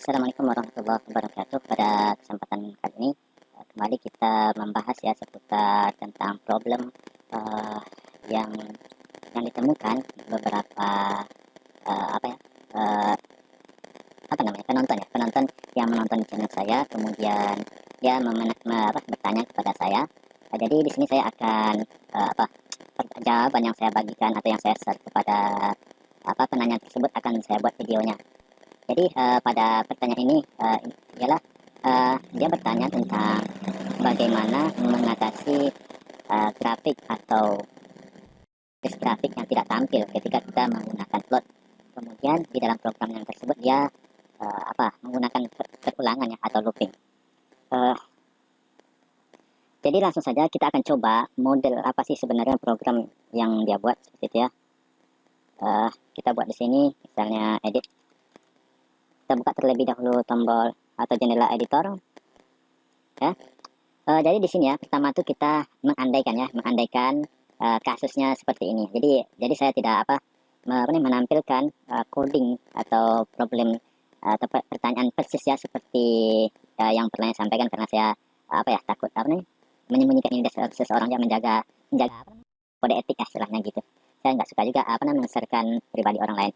Assalamualaikum warahmatullahi wabarakatuh. Pada kesempatan kali ini kembali kita membahas ya seputar tentang problem eh, yang ditemukan beberapa apa ya eh, apa namanya penonton yang menonton channel saya, kemudian dia bertanya kepada saya. Jadi di sini saya akan jawaban yang saya bagikan atau yang saya share kepada penanya tersebut akan saya buat videonya. Jadi pada pertanyaan ini ialah dia bertanya tentang bagaimana mengatasi grafik atau teks grafik yang tidak tampil ketika kita menggunakan plot. Kemudian di dalam program yang tersebut dia menggunakan terulangan ya atau looping. Jadi langsung saja kita akan coba model apa sih sebenarnya program yang dia buat seperti itu ya. Kita buat di sini misalnya edit. Kita buka terlebih dahulu tombol atau jendela editor ya. Jadi di sini ya pertama tuh kita mengandaikan kasusnya seperti ini. Jadi saya tidak menampilkan coding atau problem atau pertanyaan persis ya seperti yang pernah saya sampaikan, karena saya takut menyembunyikan ini seseorang yang menjaga kode etik ya istilahnya gitu. Saya nggak suka juga mengeserkan pribadi orang lain.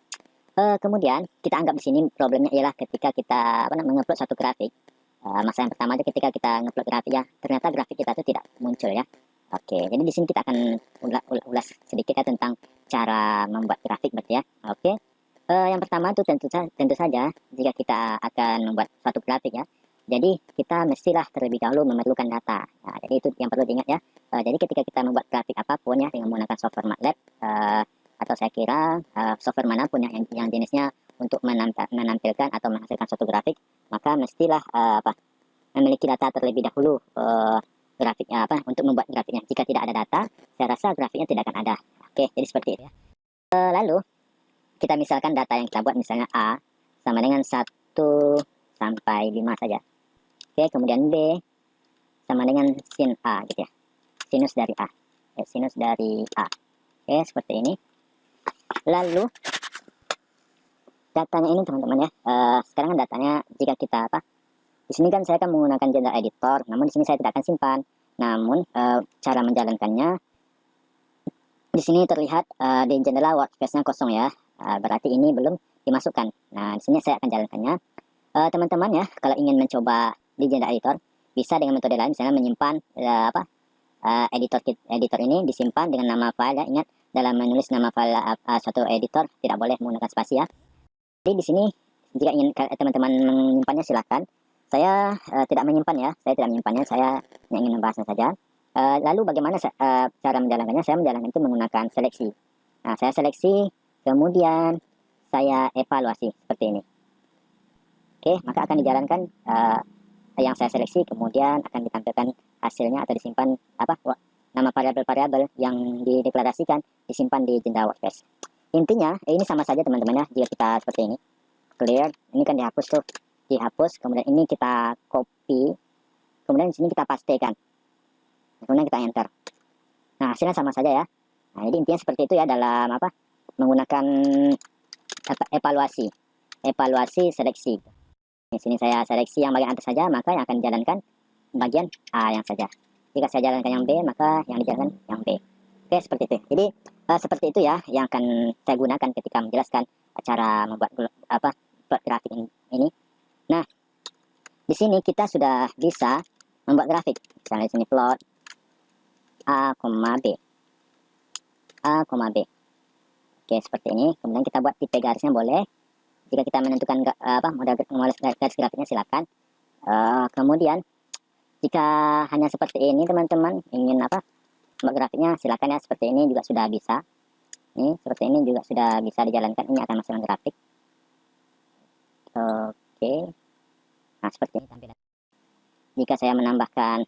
Kemudian kita anggap di sini problemnya ialah ketika kita mengupload satu grafik. Masa yang pertama itu ketika kita ngupload grafik ya, ternyata grafik kita itu tidak muncul ya. Oke, jadi di sini kita akan ulas sedikit ya tentang cara membuat grafik berarti ya. Oke. Yang pertama itu tentu saja jika kita akan membuat satu grafik ya. Jadi kita mestilah terlebih dahulu memerlukan data. Nah, jadi itu yang perlu diingat ya. Jadi ketika kita membuat grafik apapun ya dengan menggunakan software MATLAB atau saya kira software manapun yang jenisnya untuk menampilkan atau menghasilkan suatu grafik, maka mestilah memiliki data terlebih dahulu grafiknya untuk membuat grafiknya. Jika tidak ada data, saya rasa grafiknya tidak akan ada. Oke, jadi seperti itu ya. Lalu kita misalkan data yang kita buat misalnya A sama dengan 1 sampai 5 saja. Oke, kemudian B sama dengan sin A gitu ya. Sinus dari A. Sinus dari A. Oke, seperti ini. Lalu datanya ini teman-teman ya. Sekarang kan datanya jika kita di sini kan saya akan menggunakan jendela editor, namun di sini saya tidak akan simpan. Namun cara menjalankannya di sini terlihat di jendela workspace-nya kosong ya. Berarti ini belum dimasukkan. Nah, di sini saya akan jalankannya. Teman-teman ya, kalau ingin mencoba di jendela editor, bisa dengan metode lain, misalnya menyimpan editor ini disimpan dengan nama file ya. Ingat, dalam menulis nama file suatu editor tidak boleh menggunakan spasi ya. Jadi di sini jika ingin teman-teman menyimpannya silakan. Saya tidak menyimpan ya, saya ingin membahasnya saja. Lalu bagaimana cara menjalankannya? Saya menjalankan itu menggunakan seleksi. Nah, saya seleksi, kemudian saya evaluasi seperti ini. Oke, maka akan dijalankan yang saya seleksi, kemudian akan ditampilkan hasilnya atau disimpan nama variabel-variabel yang dideklarasikan disimpan di jendela workspace. Intinya ini sama saja teman-teman ya, jika kita seperti ini clear, ini kan dihapus, kemudian ini kita copy, kemudian di sini kita pastekan, kemudian kita enter. Nah, hasilnya sama saja ya. Nah, jadi intinya seperti itu ya dalam menggunakan evaluasi seleksi. Di sini saya seleksi yang bagian atas saja, maka yang akan dijalankan bagian A yang saja. Jika saya jalankan yang B, maka yang dijalankan yang B. Oke, seperti itu. Jadi seperti itu ya yang akan saya gunakan ketika menjelaskan cara membuat plot grafik ini. Nah, di sini kita sudah bisa membuat grafik. Misalnya di sini plot A, B. Oke, seperti ini. Kemudian kita buat tipe garisnya boleh. Jika kita menentukan model garis grafiknya silakan. Kemudian jika hanya seperti ini teman-teman ingin membuat grafiknya silakan ya, seperti ini juga sudah bisa. Ini seperti ini juga sudah bisa dijalankan. Ini akan menghasilkan grafik. Oke. Nah, seperti ini tampilan. Jika saya menambahkan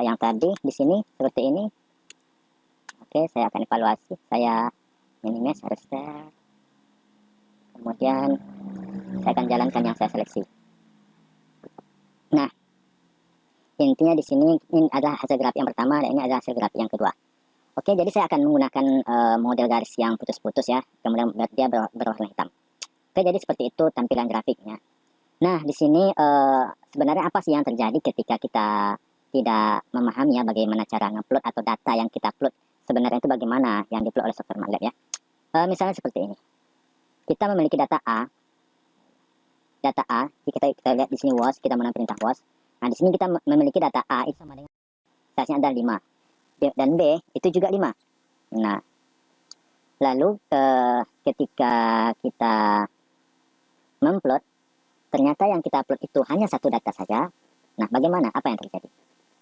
yang tadi di sini seperti ini. Oke, saya akan evaluasi. Saya minimize, restart. Kemudian saya akan jalankan yang saya seleksi. Nah, intinya di sini ini adalah hasil grafik yang pertama dan ini adalah hasil grafik yang kedua. Oke, jadi saya akan menggunakan model garis yang putus-putus ya, kemudian dia berwarna hitam. Oke, jadi seperti itu tampilan grafiknya. Nah, di sini sebenarnya apa sih yang terjadi ketika kita tidak memahami ya bagaimana cara ngupload atau data yang kita upload sebenarnya itu bagaimana yang diupload oleh software MATLAB ya. Misalnya seperti ini. Kita memiliki data A. Data A, kita lihat di sini was, kita menang perintah was. Nah, di sini kita memiliki data A itu sama dengan size-nya adalah 5. Dan B itu juga 5. Nah, lalu ketika kita mengupload, ternyata yang kita upload itu hanya satu data saja. Nah, bagaimana? Apa yang terjadi?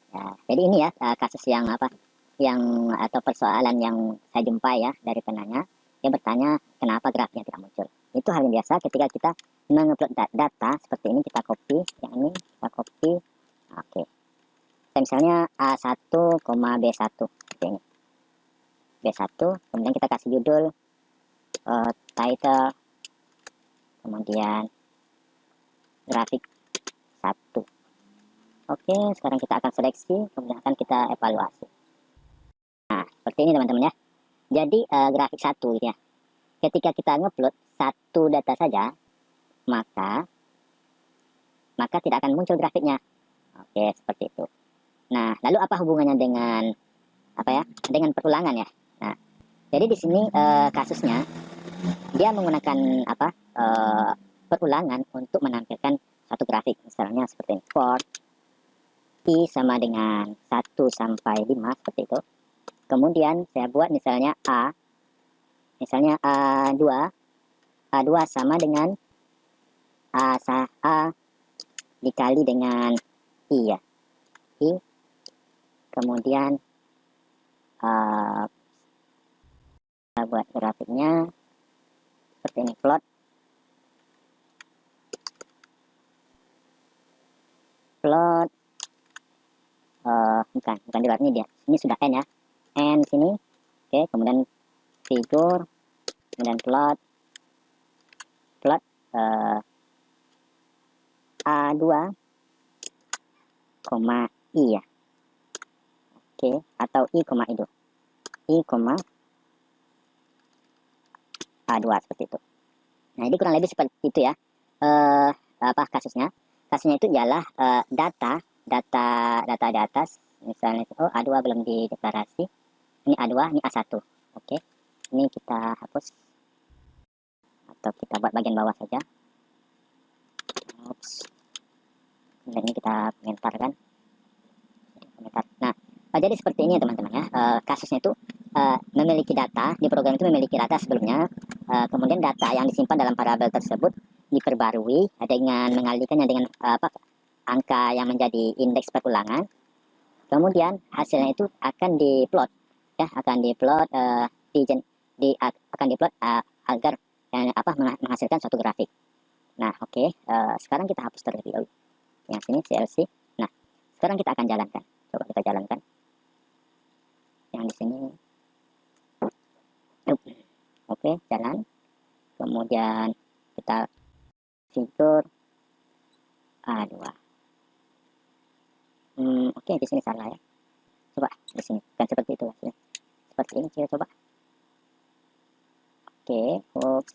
Ya, jadi ini ya kasus yang apa? Yang atau persoalan yang saya jumpai ya dari penanya. Dia bertanya kenapa grafiknya tidak muncul. Itu hal yang biasa ketika kita mengupload data seperti ini, kita copy, yang ini kita copy. Oke. Misalnya A1, B1 seperti ini. B1, kemudian kita kasih judul, title, kemudian grafik 1. Oke, sekarang kita akan seleksi, kemudian akan kita evaluasi. Nah, seperti ini teman-teman ya. Jadi grafik 1 gitu ya. Ketika kita ngupload satu data saja, maka tidak akan muncul grafiknya. Oke, seperti itu. Nah, lalu apa hubungannya dengan apa ya? Dengan perulangan ya. Nah, jadi di sini kasusnya dia menggunakan apa? Perulangan untuk menampilkan satu grafik. Misalnya seperti ini. For I sama dengan 1 sampai 5 seperti itu. Kemudian saya buat misalnya A. Misalnya A2. A2 sama dengan A dikali dengan I ya. I. Kemudian kita buat grafiknya seperti ini, plot bukan di luar ini, dia ini sudah N ya, N sini. Oke, kemudian figur, kemudian plot A2 koma I ya. Oke, atau I koma I2, I koma A2 seperti itu. Nah, ini kurang lebih seperti itu ya. Apa kasusnya? Kasusnya itu ialah data di atas. Misalnya, oh A2 belum dideklarasi. Ini A2, ini A1. Oke. Ini kita hapus. Atau kita buat bagian bawah saja. Oops. Dan ini kita komentarkan. Komentar. Nah, jadi seperti ini ya teman-teman ya. Kasusnya itu memiliki data, di program itu memiliki data sebelumnya. Kemudian data yang disimpan dalam variabel tersebut diperbarui dengan mengalihkannya dengan angka yang menjadi indeks perulangan. Kemudian hasilnya itu akan diplot ya, akan diplot akan diplot agar menghasilkan suatu grafik. Nah, oke. Sekarang kita hapus terlebih dahulu yang sini CLC. Nah, sekarang kita akan jalankan. Coba kita jalankan yang di sini. Oke, jalan. Kemudian kita figur A2. Oke, di sini salah ya. Coba di sini kan seperti itu hasilnya. Seperti ini kita coba. Oke, oops.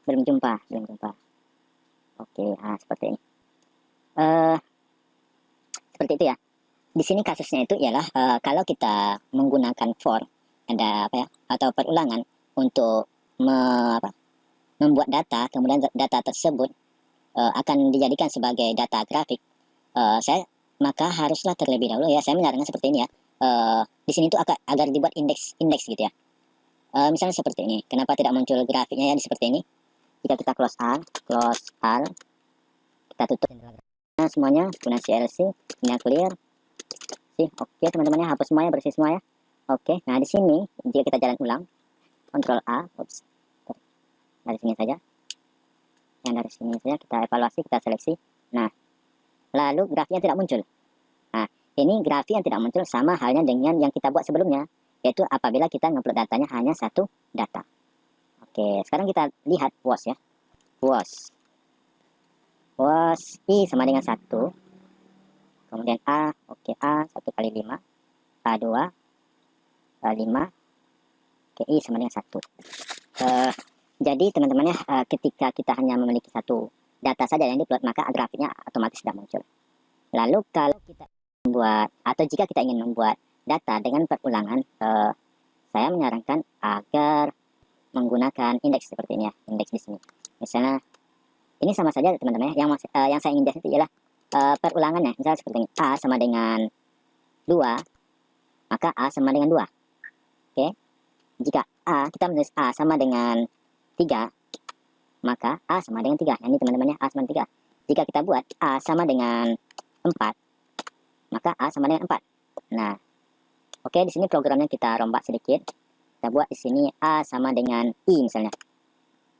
Belum jumpa. Oke, seperti ini. Seperti itu ya. Di sini kasusnya itu ialah kalau kita menggunakan for ada apa ya, atau perulangan untuk membuat data, kemudian data tersebut akan dijadikan sebagai data grafik. Maka haruslah terlebih dahulu ya, saya menyarankan seperti ini ya. Di sini itu agar dibuat indeks gitu ya. Misalnya seperti ini. Kenapa tidak muncul grafiknya ya seperti ini? Jika kita close all, kita tutup semuanya, kemudian CLC, ini clear. Oke teman-teman ya, hapus semuanya, bersih semua ya. Oke, nah di sini jika kita jalan ulang, Ctrl A, dari sini saja. Yang dari sini saja kita evaluasi, kita seleksi. Nah, lalu grafiknya tidak muncul. Nah, ini grafik yang tidak muncul sama halnya dengan yang kita buat sebelumnya, yaitu apabila kita ngupload datanya hanya satu data. Oke, sekarang kita lihat was ya. Was I sama dengan 1. Kemudian A, oke, A 1 kali 5. A2, 5. Oke, I sama dengan 1. Jadi teman-teman ya, ketika kita hanya memiliki satu data saja yang diupload, maka grafiknya otomatis tidak muncul. Lalu kalau kita membuat, atau jika kita ingin membuat data dengan perulangan, saya menyarankan agar menggunakan indeks seperti ini ya, indeks di sini. Misalnya ini sama saja teman-teman ya, yang saya ingin jelaskan itu ialah perulangannya. Misalnya seperti ini, A sama dengan 2, maka A sama dengan 2. Oke. Jika kita menulis A sama dengan 3, maka A sama dengan 3. Ini teman-teman ya, A sama dengan 3. Jika kita buat A sama dengan 4, maka A sama dengan 4. Nah, oke, di sini programnya kita rombak sedikit. Kita buat di sini A sama dengan I misalnya.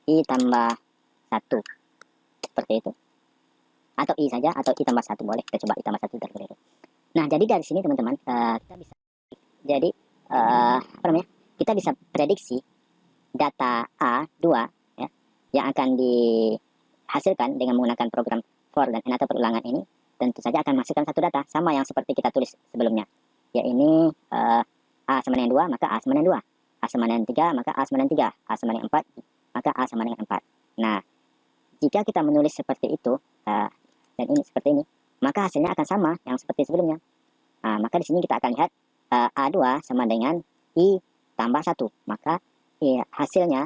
I tambah 1. Seperti itu. Atau I saja, atau I tambah 1 boleh. Kita coba I tambah 1 terlebih dahulu. Nah, jadi dari sini teman-teman, kita bisa, jadi apa namanya, kita bisa prediksi data A2 ya, yang akan dihasilkan dengan menggunakan program for dan n atau perulangan ini. Tentu saja akan menghasilkan satu data sama yang seperti kita tulis sebelumnya. Ya ini A sama dengan 2, maka A sama dengan 2. A sama dengan 3, maka A sama dengan 3. A sama dengan 4, maka A sama dengan 4. Nah, jika kita menulis seperti itu, dan ini seperti ini, maka hasilnya akan sama yang seperti sebelumnya. Maka di sini kita akan lihat A2 sama dengan I tambah 1. Maka hasilnya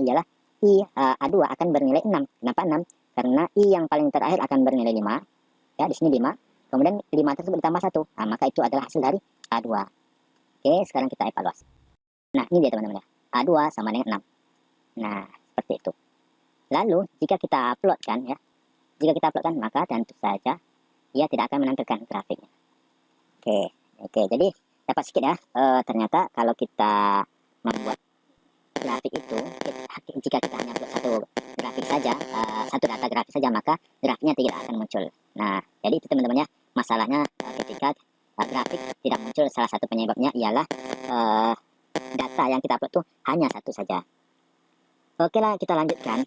ialah I A2 akan bernilai 6. Kenapa 6? Karena I yang paling terakhir akan bernilai 5. Ya, di sini 5. Kemudian 5 tersebut ditambah 1. Maka itu adalah hasil dari A2. Oke, sekarang kita evaluasi. Nah, ini dia teman-teman ya. A2 sama dengan 6. Nah, seperti itu. Lalu, jika kita uploadkan ya, maka tentu saja ia tidak akan menampilkan grafiknya. Oke, jadi dapat sedikit ya. Ternyata kalau kita membuat grafik itu, jika kita hanya upload satu grafik saja, satu data grafik saja, maka grafiknya tidak akan muncul. Nah, jadi itu teman-teman ya, masalahnya ketika grafik tidak muncul, salah satu penyebabnya ialah data yang kita upload itu hanya satu saja. Oke lah, kita lanjutkan.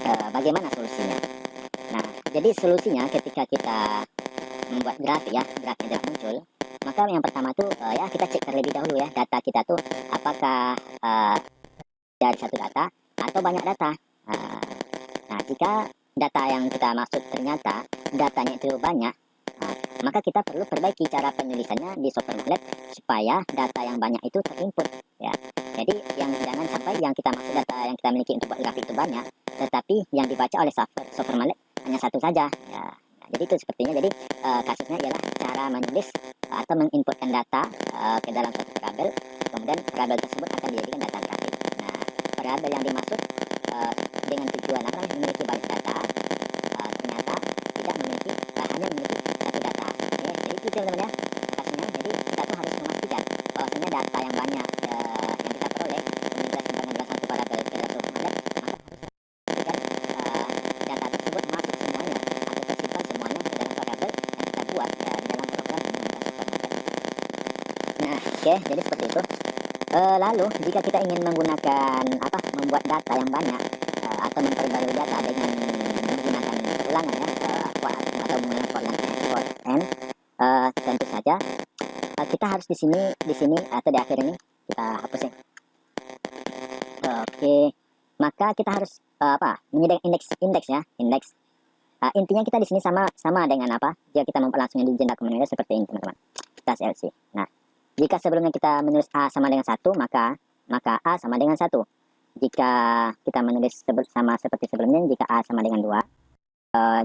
Bagaimana solusinya? Nah, jadi solusinya ketika kita membuat grafik ya, grafik tidak muncul, maka yang pertama tuh ya kita cek terlebih dahulu ya, data kita tuh apakah dari satu data atau banyak data. Nah, jika data yang kita maksud ternyata datanya itu banyak, maka kita perlu perbaiki cara penulisannya di software Matplotlib supaya data yang banyak itu terinput ya. Jadi jangan sampai yang kita maksud data yang kita miliki untuk buat grafik itu banyak, tetapi yang dibaca oleh software Matplotlib hanya satu saja ya. Nah, jadi itu sepertinya, jadi kasusnya ialah cara menulis atau menginputkan data ke dalam suatu variabel, kemudian variabel tersebut akan dijadikan data grafik. Nah, variabel yang dimaksud dengan tujuan apa, memiliki banyak data, ternyata tidak memiliki, hanya memiliki satu data. Oke, jadi itu teman-teman ya kasusnya. Jadi kita tuh harus memastikan bahwasanya data yang banyak yang kita peroleh menjelaskan pengambilan satu variabel ke dalam variabel, maka harus pastikan data tersebut masuk semuanya atau tersimpan semuanya ke dalam variabel yang kita buat di dalam program menggunakan software Matplotlib. Nah, oke, jadi seperti itu. Lalu jika kita ingin menggunakan membuat data yang banyak atau memperbarui data dengan menggunakan perulangan ya, atau menggunakan for n, tentu saja kita harus di sini atau di akhir ini kita hapus ya. Oke, maka kita harus menyediakan indeks ya, indeks. Intinya kita di sini sama dengan jika kita langsungnya di jenda komunitas seperti ini teman-teman, tas LC. Nah, jika sebelumnya kita menulis A sama dengan 1, maka A sama dengan 1. Jika kita menulis sama seperti sebelumnya, jika A sama dengan 2,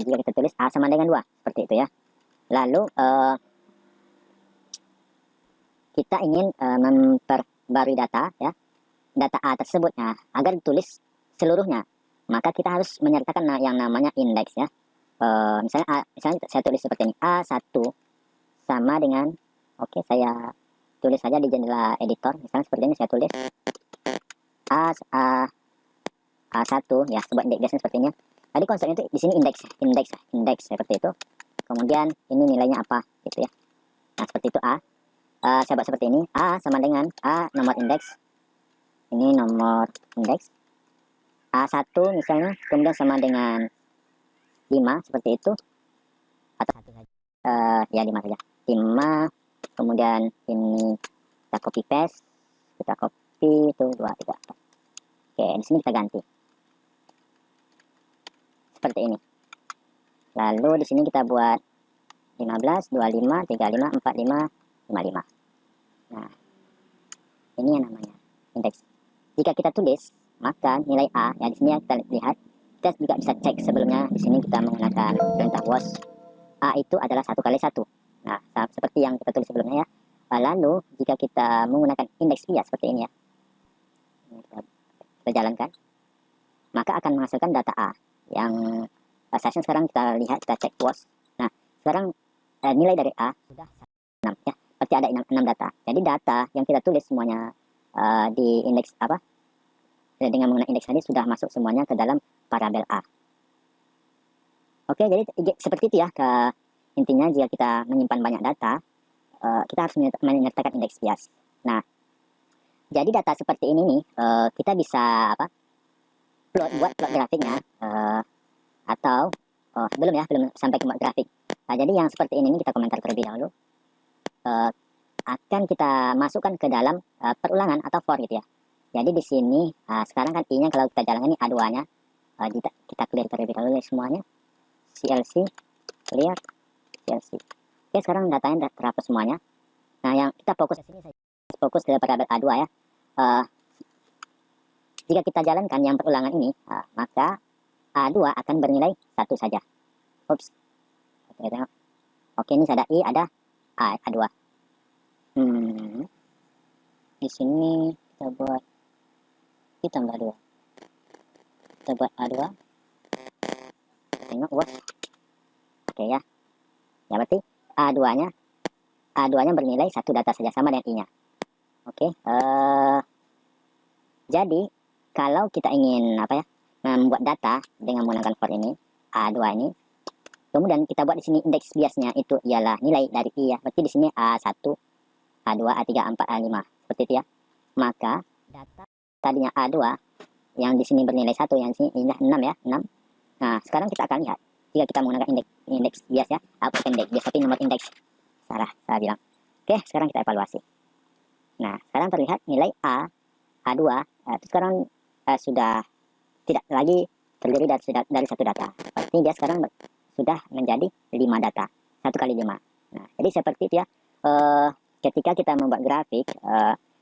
jika kita tulis A sama dengan 2, seperti itu ya. Lalu kita ingin memperbarui data ya, data A tersebut agar ditulis seluruhnya, maka kita harus menyertakan yang namanya indeks ya. Misalnya saya tulis seperti ini, A1 sama dengan, oke, saya tulis saja di jendela editor, misalnya seperti ini, saya tulis A1 ya, sebuah indeks seperti ini. Tadi konsepnya itu di sini indeks seperti itu. Kemudian ini nilainya apa gitu ya. Nah, seperti itu A. Saya buat seperti ini, A sama dengan A nomor indeks. Ini nomor indeks. A1 misalnya, kemudian sama dengan 5 seperti itu. Atau 1 saja. Ya 5 saja. 5, kemudian ini kita copy paste, kita copy itu 2, 3, 4. Oke, di sini kita ganti seperti ini. Lalu di sini kita buat 15, 25, 35, 45, 55. Nah, ini yang namanya indeks. Jika kita tulis, maka nilai A, ya di sini kita lihat, kita juga bisa cek sebelumnya. Di sini kita menggunakan perintah was. A itu adalah 1 kali 1. Nah, seperti yang kita tulis sebelumnya ya. Lalu, jika kita menggunakan indeks bias seperti ini ya, kita jalankan, maka akan menghasilkan data A. Yang size sekarang kita lihat, kita cek was. Nah, sekarang nilai dari A sudah 6 ya. Berarti ada 6 data. Jadi data yang kita tulis semuanya di indeks apa? Dengan menggunakan indeks tadi sudah masuk semuanya ke dalam parabel A. Oke, jadi seperti itu ya. Intinya jika kita menyimpan banyak data, kita harus menyertakan indeks bias. Nah, jadi data seperti ini nih, kita bisa buat plot grafiknya, atau belum sampai ke buat grafik. Nah, jadi yang seperti ini kita komentar terlebih dahulu. Akan kita masukkan ke dalam perulangan atau for gitu ya. Jadi di sini sekarang kan I-nya kalau kita jalankan ini A2-nya, kita clear terlebih dahulu ya semuanya. CLC clear, CLC. Oke, sekarang datanya terhapus semuanya. Nah, yang kita fokus di sini saja, fokus ke variabel A2 ya. Jika kita jalankan yang perulangan ini, maka A2 akan bernilai 1 saja. Oops. Oke, ini ada I, ada A2. Di sini kita buat tambah 2. Kita buat A2. Tengok was. Oke ya. Ya berarti A2-nya bernilai 1 data saja sama dengan I-nya. Oke. Jadi kalau kita ingin membuat data dengan menggunakan for ini, A2 ini, kemudian kita buat di sini indeks biasnya itu ialah nilai dari I ya. Berarti di sini A1, A2, A3, A4, A5. Seperti itu ya. Maka data tadinya A2 yang di sini bernilai 1, yang di sini 6 ya, 6. Nah, sekarang kita akan lihat jika kita menggunakan indeks bias ya, bukan indeks bias tapi nomor indeks. Salah, saya bilang. Oke, sekarang kita evaluasi. Nah, sekarang terlihat nilai A2 itu sekarang sudah tidak lagi terdiri dari 1 data. Berarti dia sekarang sudah menjadi 5 data. 1 kali 5. Nah, jadi seperti itu ya. Ketika kita membuat grafik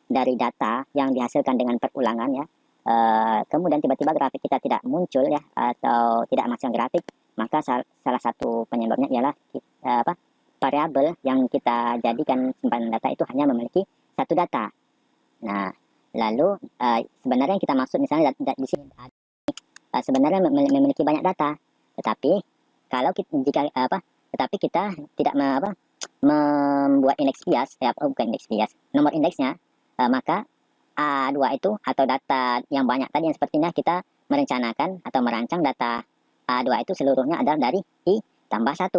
dari data yang dihasilkan dengan perulangan ya, kemudian tiba-tiba grafik kita tidak muncul ya, atau tidak masuk grafik, maka salah satu penyebabnya ialah variabel yang kita jadikan simpanan data itu hanya memiliki 1 data. Nah, lalu sebenarnya yang kita maksud misalnya di sini sebenarnya memiliki banyak data, tetapi kalau tetapi kita tidak membuat indeks bias ya, bukan indeks bias, nomor indeksnya, maka A2 itu atau data yang banyak tadi yang sepertinya kita merencanakan atau merancang data A2 itu seluruhnya adalah dari I tambah 1.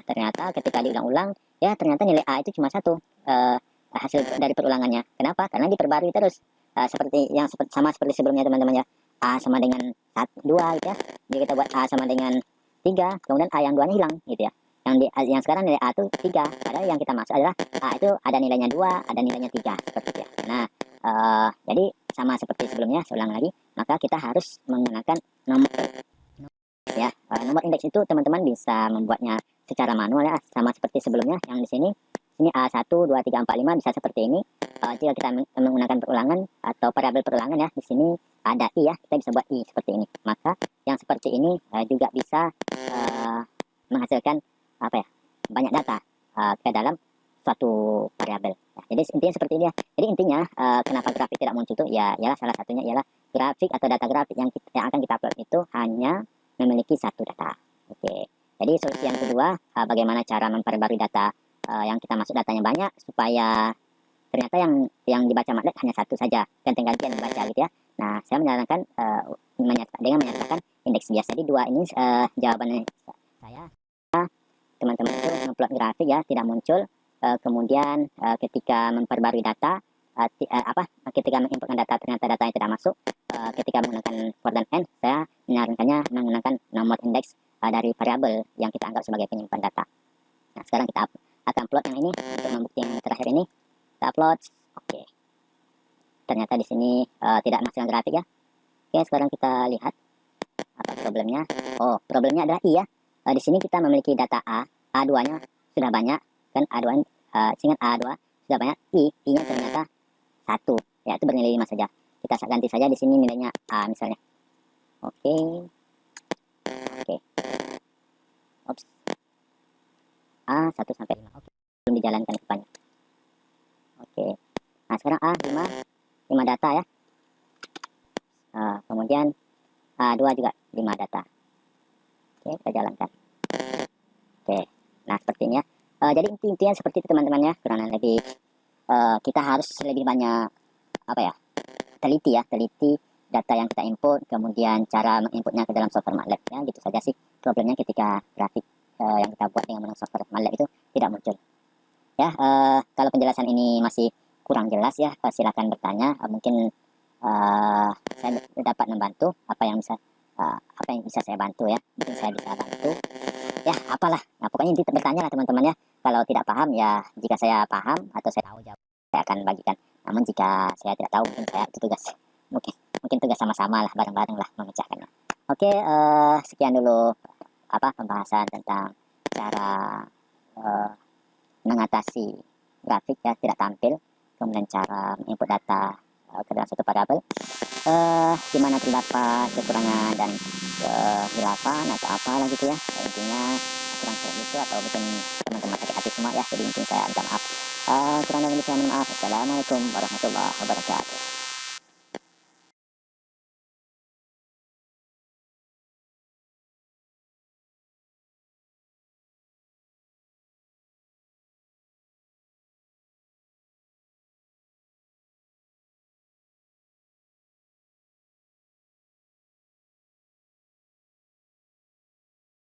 Ternyata ketika diulang-ulang ya ternyata nilai A itu cuma 1 hasil dari perulangannya. Kenapa? Karena diperbarui terus. Seperti sama seperti sebelumnya teman-teman ya. A sama dengan 2 gitu ya. Jadi kita buat A sama dengan 3, kemudian A yang 2-nya hilang gitu ya. Yang sekarang nilai A itu 3, padahal yang kita maksud adalah A itu ada nilainya 2, ada nilainya 3 seperti itu ya. Nah, jadi sama seperti sebelumnya, saya ulang lagi, maka kita harus menggunakan nomor ya. Nomor indeks itu teman-teman bisa membuatnya secara manual ya, sama seperti sebelumnya. Yang di sini A1, 2, 3, 4, 5 bisa seperti ini. Jika kita menggunakan perulangan atau variabel perulangan ya, di sini ada I ya, kita bisa buat I seperti ini. Maka yang seperti ini juga bisa menghasilkan banyak data ke dalam suatu variabel. Ya, jadi intinya seperti ini ya. Jadi intinya kenapa grafik tidak muncul itu ya, ialah salah satunya ialah grafik atau data grafik yang akan kita upload itu hanya memiliki 1 data. Oke. Jadi solusi yang kedua, bagaimana cara memperbarui data yang kita masuk datanya banyak supaya ternyata yang dibaca matlet hanya 1 saja, ganti-gantian dibaca gitu ya. Nah, saya menyarankan dengan menyertakan indeks bias. Jadi 2 ini jawabannya saya. Teman-teman itu memplot grafik ya, tidak muncul. Kemudian ketika memperbarui data, ketika menginputkan data ternyata datanya tidak masuk. Ketika menggunakan for dan n, saya menyarankannya menggunakan nomor indeks dari variabel yang kita anggap sebagai penyimpan data. Nah, sekarang kita akan plot yang ini untuk membuktikan yang terakhir ini. Kita upload. Oke. Ternyata di sini tidak menghasilkan grafik ya. Oke, sekarang kita lihat apa problemnya. Oh, problemnya adalah I ya. Di sini kita memiliki data A2-nya sudah banyak, kan A2, ingat A2 sudah banyak, I-nya ternyata 1, ya itu bernilai 5 saja. Kita ganti saja di sini nilainya A misalnya. Oke. Ops. A 1 sampai 5. Oke. Belum dijalankan depannya. Oke. Nah, sekarang A 5 data ya. Kemudian A2 juga 5 data. Oke, kita jalankan. Oke. Nah, sepertinya jadi intinya seperti itu teman-teman ya. Kurang lebih kita harus lebih banyak teliti data yang kita input, kemudian cara menginputnya ke dalam software MATLAB ya. Gitu saja sih problemnya ketika grafik yang kita buat dengan software MATLAB itu tidak muncul ya. Kalau penjelasan ini masih kurang jelas ya, silakan bertanya. Mungkin saya dapat membantu apa yang bisa saya bantu ya. Mungkin saya bisa bantu ya, apalah. Nah, pokoknya inti bertanya lah teman-teman ya. Kalau tidak paham ya, jika saya paham atau saya tahu jawab, saya akan bagikan. Namun jika saya tidak tahu, mungkin saya itu tugas, mungkin tugas sama-sama lah, bareng-bareng lah memecahkannya. Oke, sekian dulu pembahasan tentang cara mengatasi grafik ya tidak tampil, kemudian cara input data ke dalam satu variabel, di mana terdapat kekurangan dan kehilafan atau apalah gitu ya. Intinya kurang seperti itu, atau mungkin teman-teman sakit hati semua ya. Jadi mungkin saya minta maaf. Kurang lebih saya minta maaf. Assalamualaikum warahmatullahi wabarakatuh.